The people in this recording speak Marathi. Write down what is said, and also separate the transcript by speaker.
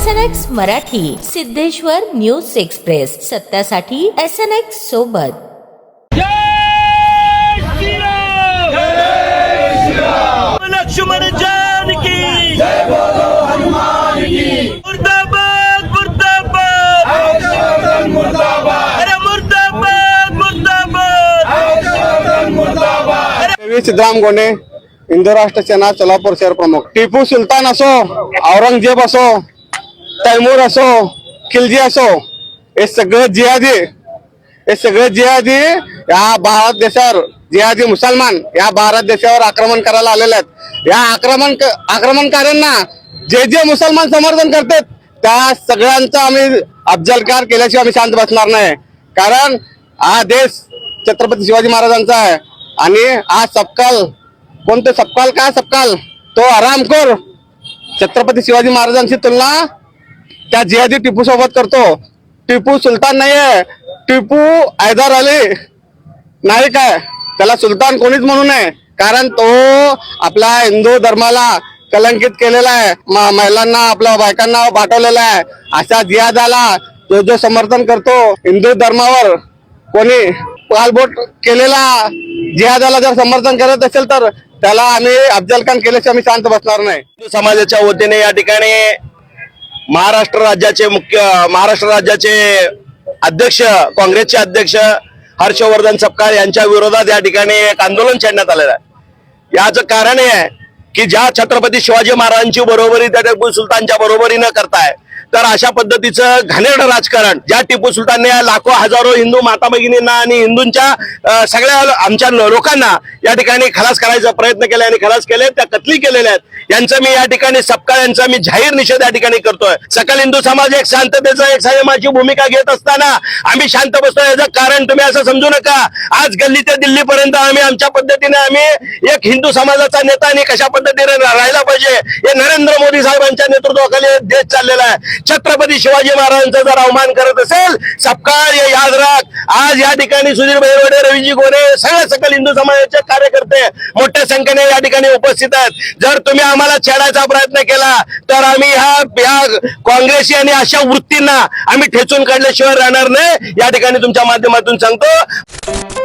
Speaker 1: SNX Marathi, Siddheshwar news express, सत्यासाठी SNX सोबत।
Speaker 2: लक्ष्मण जानकी जय बोलो हनुमान की मुर्दाबाद मुर्दाबाद हर्षवर्धन मुर्दाबाद अरे मुर्दाबाद मुर्दाबाद मुर्दाबाद।
Speaker 3: सिद्धराम गोने, हिंदू राष्ट्र सेना सोलापूर शहर प्रमुख। टिपू सुलतान असो, औरंगजेब असो, तैमूर असो, खिलजी असो, हे सगळे जिहादी या भारत देशावर, जिहादी मुसलमान या भारत देशावर आक्रमण करायला आलेले आहेत। या आक्रमणकार्यांना जे मुसलमान समर्थन करतात त्या सगळ्यांचा आम्ही अफजलकार केल्याशिवाय आम्ही शांत बसणार नाही। कारण हा देश छत्रपती शिवाजी महाराजांचा आहे आणि हा सबकाल, कोणते सबकाल, काय सबकाल, तो हरामखोर छत्रपती शिवाजी महाराजांची तुलना त्या जिहादी टिपू सोबत करतो। टिपू सुलतान नाहीये, टिपू हैदर अली नाही, काय त्याला सुलतान कोणीच म्हणू नये, कारण तो आपल्या हिंदू धर्माला कलंकित केलेला आहे, महिलांना, आपल्या बायकांना पाठवलेला आहे। अशा जिहादाला जो समर्थन करतो, हिंदू धर्मावर कोणी पालबोट केलेला जिहादाला जर समर्थन करत असेल तर त्याला आम्ही अफजलखान केल्याशिवाय आम्ही शांत बसणार नाही।
Speaker 2: हिंदू समाजाच्या वतीने या ठिकाणी महाराष्ट्र राज्याचे अध्यक्ष, काँग्रेसचे अध्यक्ष हर्षवर्धन सपकाळ यांच्या विरोधात या ठिकाणी एक आंदोलन छेडण्यात आलेलं आहे। याचं कारण हे आहे की ज्या छत्रपती शिवाजी महाराजांची बरोबरी त्या टिपू सुलतानच्या बरोबरी न करताय, तर अशा पद्धतीचं घाणेरडं राजकारण ज्या टिपू सुलतानने लाखो हजारो हिंदू माता भगिनींना आणि हिंदूंच्या सगळ्या आमच्या लोकांना या ठिकाणी खलास करायचा प्रयत्न केला आणि खलास केले, त्या कत्ली केलेल्या आहेत, यांचं मी या ठिकाणी सपकाळ यांचा मी जाहीर निषेध या ठिकाणी करतोय। सकल हिंदू समाज एक शांततेचा, एक संयमाची भूमिका घेत असताना आम्ही शांत बसतोय। याचं कारण तुम्ही असं समजू नका, आज गल्ली ते दिल्लीपर्यंत आम्ही आमच्या पद्धतीने आम्ही एक हिंदू समाजाचा नेता आणि कशा पद्धतीने राहायला पाहिजे हे नरेंद्र मोदी साहेबांच्या नेतृत्वाखाली देश चाललेला आहे। छत्रपती शिवाजी महाराजांचा जर अवमान करत असेल सपकाळ, हे याद राख। आज या ठिकाणी सुधीर बेळवडे, रवीजी गोरे, सगळे सकल हिंदू समाजाचे कार्यकर्ते मोठ्या संख्येने या ठिकाणी उपस्थित आहेत। जर तुम्ही आम्हाला छेडायचा प्रयत्न केला तर आम्ही ह्या काँग्रेसी आणि अशा वृत्तींना आम्ही ठेचून काढल्याशिवाय राहणार नाही, या ठिकाणी तुमच्या माध्यमातून सांगतो।